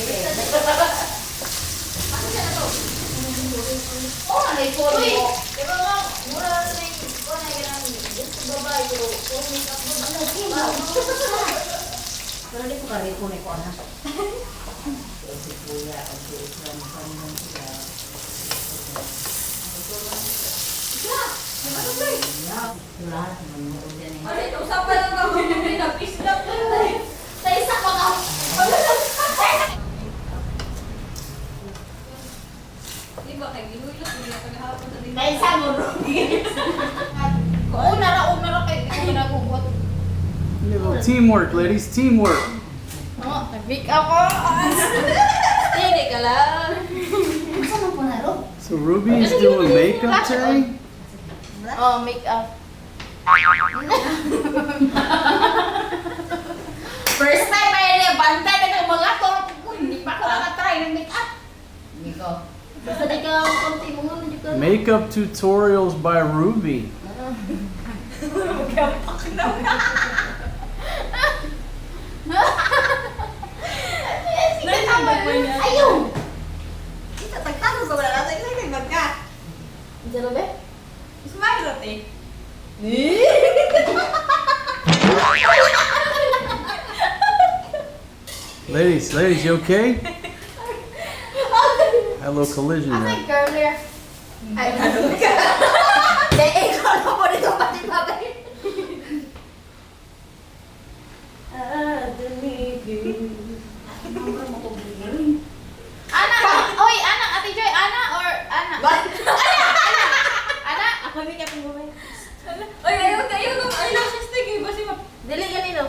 Ano siya na to? Oo, na-ipon mo. Diba nga, mura na yung ipon na yan. Gusto babae, pero kung may kapon, ano, pero di ko ka-ipon ko, anak. Si Kuya, ang suot lang kanyang siya. Ano ba eh? Lahat naman mo dyan eh. Ay, usapan lang ako yung pinapis lang tayo. Sa isa ko ka. Di ba kay ginulo? Sa isa mo, Ruby. Una ra kay di ko ginagubot. Teamwork, ladies, teamwork. Oh, nag-make ako. Hindi ka lang. Saan mo po na, Ruby? So Ruby is doing makeup today? Oh, makeup. First time ay bantay na ng mga to. Hindi pa ako nakatry ng makeup. Hindi ko. Basta di ka konti mo nga medyo ka. Makeup tutorials by Ruby. Magkapak na. Ayun! Kita tagtanong sa wala natin. Excited ba ka? Diyan ba? Smile natin. Ladies, you okay? Had a little collision I there. think earlier. Ay, ano ka? Kaya ikaw na po dito pati babay. Ana! Oy, Ana! Ate Joy, Ana or Ana? Ana! Ako may kaping bumay. Ay, ayaw nung eyelashes na kayo. Basi Dili ganito.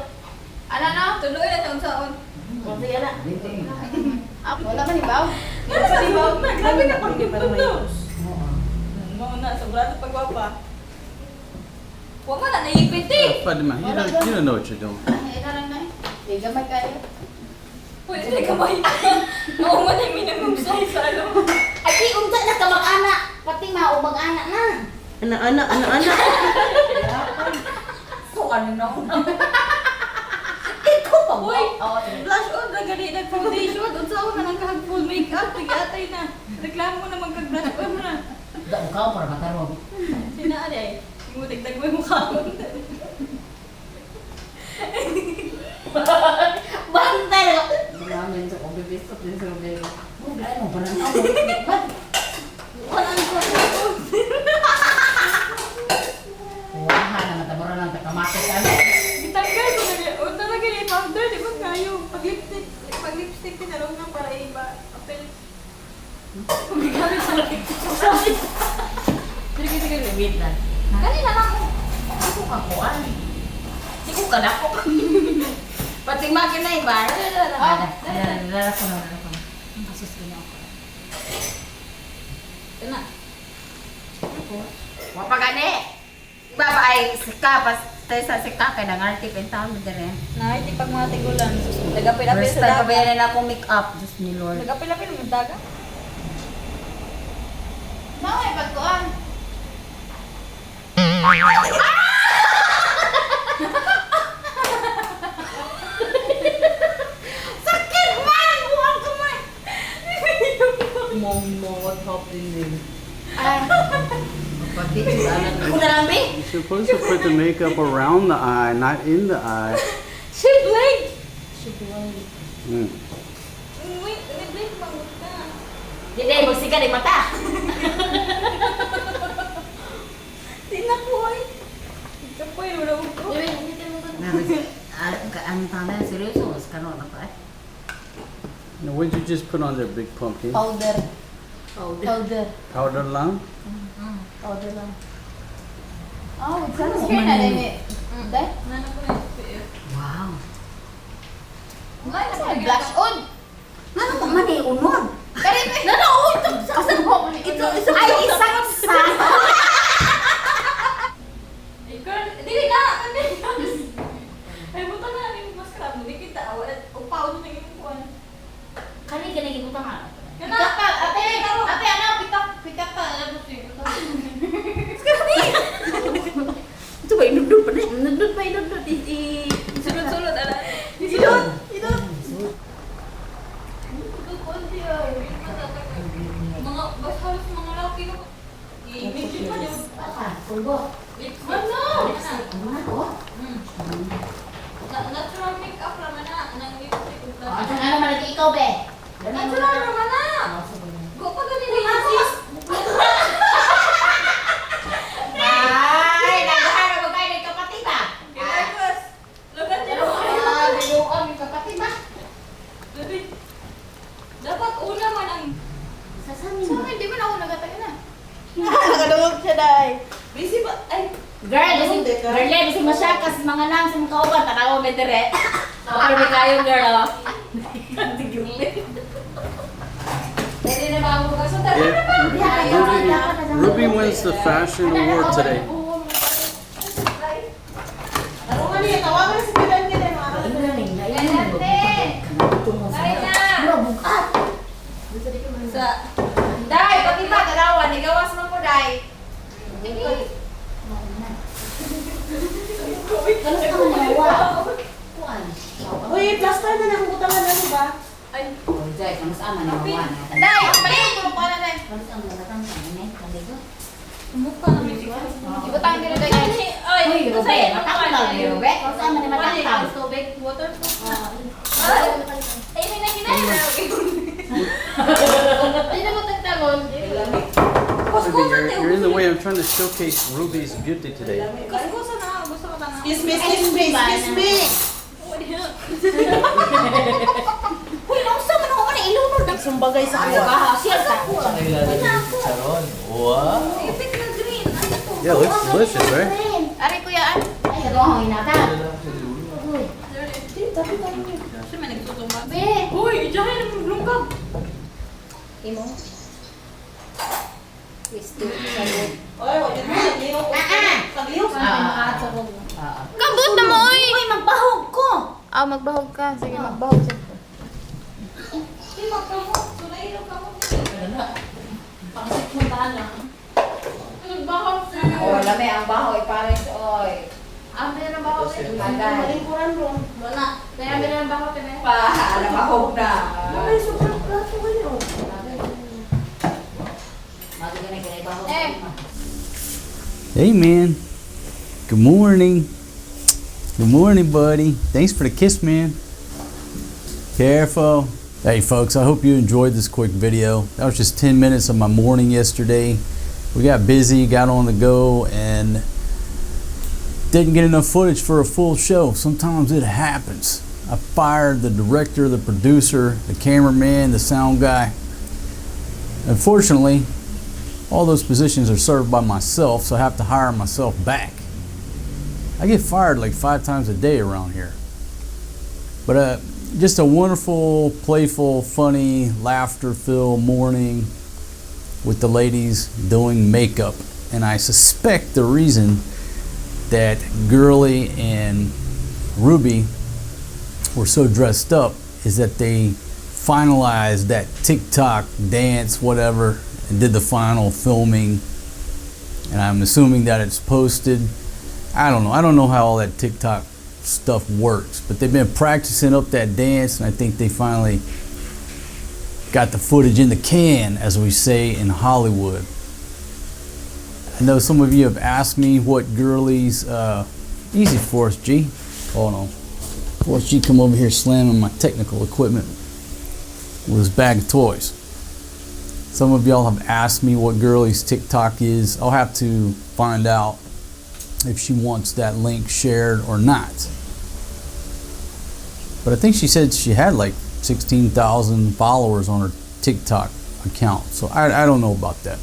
Ana no? tuloy na taon saon. Kasi Ana. Wala man ibaw. Ano sa libaw? Grabe ka pang gipon to. Oo na, sobrang pagwapa. Huwag mo na, naipit eh. Fatima, you don't know what you're doing. Ay, lang na eh. Gamay kayo. Pwede na kamay. Oo mo na yung minimum size, ano. Ay, di unta na ka mag-ana. Pati maumag ana na. Anak. So, ano na ako na? Ikaw pa ba? Uy, Oo, blush on na gani, nag-foundation. Unsa ako na nagkahag full makeup. Tigatay na. Reklamo na magkag-blush on na. Daw ka para matarong. Sinaali ay. Yung dagdag mo yung mukha mo. Bantay na ka. Maraming sa obibisot din sa obibisot. Oh, gaya mo, parang ako. Walang ko. Wala na natabura ng takamatis ano. Gitanggal ko na o talaga yung powder, di ba kayo? Pag-lipstick tinalong na para iba. Apel. Kumigamit sa lipstick. Sige. Wait lang. Kanina lang ako. Ako kakuan. Di ko kadako. Pati makina iba. Dala ko na. Asus ko na ako. Ito na. Wapagani. Baba ay sika pas tayo sa sika kay nangartip en taon dire. Nakiti pag mga tigulan. Nagapil-apil First sa time daga. pabayaran na akong make up. Diyos ni Lord. Nagapil-apil sa daga. Mao ay pagkuan. Sakit man! Buwang kamay! Mom, what happened then? Ay, Pati yung anak ako na lang, be. You're supposed to put the makeup around the eye, not in the eye. Shape leg! Mm. Wait, mangot ka. Hindi, magsika di mata. Tinapoy. Tinapoy, wala ko. Ang tanda, seryoso, mas kanon ako eh. Now, what did you just put on there, big pumpkin? Powder. Powder. Powder lang? Powder lang. Oh, sunscreen na din eh. Dahil? Nana ko na SPF. Wow. Blush on. Ano pa man eh, unod? Ito, ay, isang sa. Girl, dili na! Ay, buta na yung mascara mo. Di kita. Upaw na yung kuwan. Kani ganyan ko nga. Kana? Ate, ano, pitak ka. Ano mo siya? Ito ba, inudod pa na? Inudod pa. Sulod-sulod, ala. Inudod. ikaw, be. Ito lang naman na. Go pa ganito yung sis. Ay, naghahanap mo tayo ng kapatid ba? Marcos, lugat niya Bigo kami kapatid ba? Dapat una man ang... Sasamin So, mo. hindi mo na ako nagatayin na. Nakadungog siya, day. Busy ba? Ay, Girl, bising masyakas mga nang sa mga kauban, tanaw mo dire. Pero may kayo, girl, oh. pwede na ba ako magkasunod? Ruby wins the fashion award today. Tarungan niya, tawagan na si Bilan ka din. Sa... Day, pati ba, dalawa, nigawas mo po, Day. Kalas ka manawa. Kuan. Uy, plaster na nakukutangan na, diba? Ay, Oh, Jai, kamas ama na mawa na. Day, ang mali, tulong ko na, Day. Kalas ang malatang sa ne, kandigo. Mukha na may sigaw. Ibutang din na, Day. Oy, Uy, Robe, matakot na ni Robe. Kalas ama ni matakot. Tubig, water. Ay, may nakinaya. Ay, na mo tagtagon. Ruby, you're in the way. I'm trying to showcase Ruby's beauty today. Kuskusa na, gusto ko na. Excuse me. Uy, nausa man ako ni ilunod. Nagsumbagay sa kuwa. Kahasya sa kuwa. Sharon. Wow. Ipit na green. Ano to? Yeah, looks delicious, right? Ari, kuya, an. Ay, ito ang hinata. Uy. Siya may nagtutuma. Be. Uy, diyan na maglungkab. Imo. Kristo sa loob. Oy, wala na. Nagliw. Nagliw. Kabot na mo, oy! Uy, magbahog ko. Ah, magbahog ka. Sige, magbahog siya. Ay, magkamot. Sulay yung kamot. Pakasik mo bala. Nagbahog siya. Oh, lami ang bahoy, pares, oy. Ah, may nabahog siya. Bagay. Wala. Kaya may nabahog ka na. Pa, nabahog na. Ay, sobrang plato kayo. Eh. Hey, man. Good morning. Good morning, buddy. Thanks for the kiss, man. Careful. Hey, folks, I hope you enjoyed this quick video. That was just 10 minutes of my morning yesterday. We got busy, got on the go, and didn't get enough footage for a full show. Sometimes it happens. I fired the director, the producer, the cameraman, the sound guy. Unfortunately, all those positions are served by myself, so I have to hire myself back. I get fired like 5 times a day around here. But just a wonderful, playful, funny, laughter-filled morning with the ladies doing makeup. And I suspect the reason that Girly and Ruby were so dressed up is that they finalized that TikTok dance, whatever, and did the final filming. And I'm assuming that it's posted. I don't know. I don't know how all that TikTok stuff works, but they've been practicing up that dance, and I think they finally got the footage in the can, as we say in Hollywood. I know some of you have asked me what Girly's easy for us, G. Hold on. Forrest G come over here slamming my technical equipment with his bag of toys. Some of y'all have asked me what Girly's TikTok is. I'll have to find out if she wants that link shared or not. But I think she said she had like 16,000 followers on her TikTok account. So I don't know about that.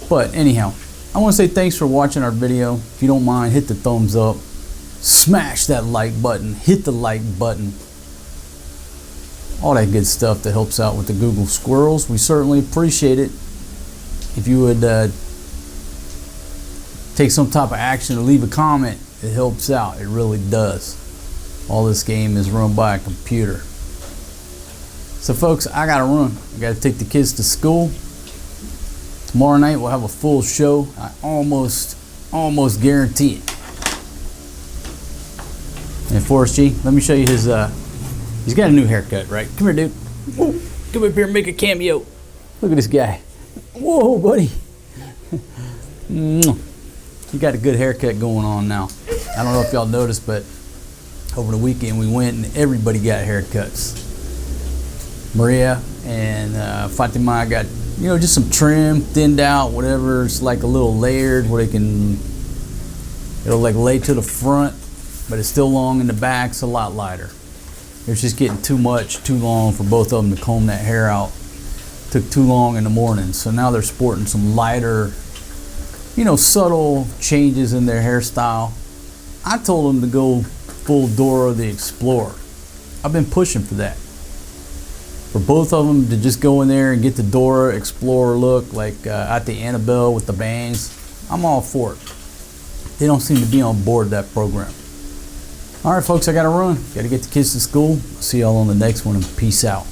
But anyhow, I want to say thanks for watching our video. If you don't mind, hit the thumbs up. Smash that like button. Hit the like button. All that good stuff that helps out with the Google squirrels. We certainly appreciate it. If you would take some type of action or leave a comment, it helps out. It really does. All this game is run by a computer. So folks, I gotta run. I gotta take the kids to school. Tomorrow night we'll have a full show. I almost guarantee it. And Forrest G, let me show you his he's got a new haircut, right? Come here, dude. Whoa. Come up here and make a cameo. Look at this guy. Whoa, buddy. He got a good haircut going on now. I don't know if y'all noticed, but over the weekend we went and everybody got haircuts. Maria and Fatima got, you know, just some trim, thinned out, whatever. It's like a little layered where they can, it'll like lay to the front, but it's still long in the back. It's a lot lighter. It was just getting too much, too long for both of them to comb that hair out. Took too long in the morning. So now they're sporting some lighter, you know, subtle changes in their hairstyle. I told them to go full Dora the Explorer. I've been pushing for that. For both of them to just go in there and get the Dora Explorer look, like at the Annabelle with the bangs. I'm all for it. They don't seem to be on board that program. All right, folks, I got to run. Got to get the kids to school. See y'all on the next one, and peace out.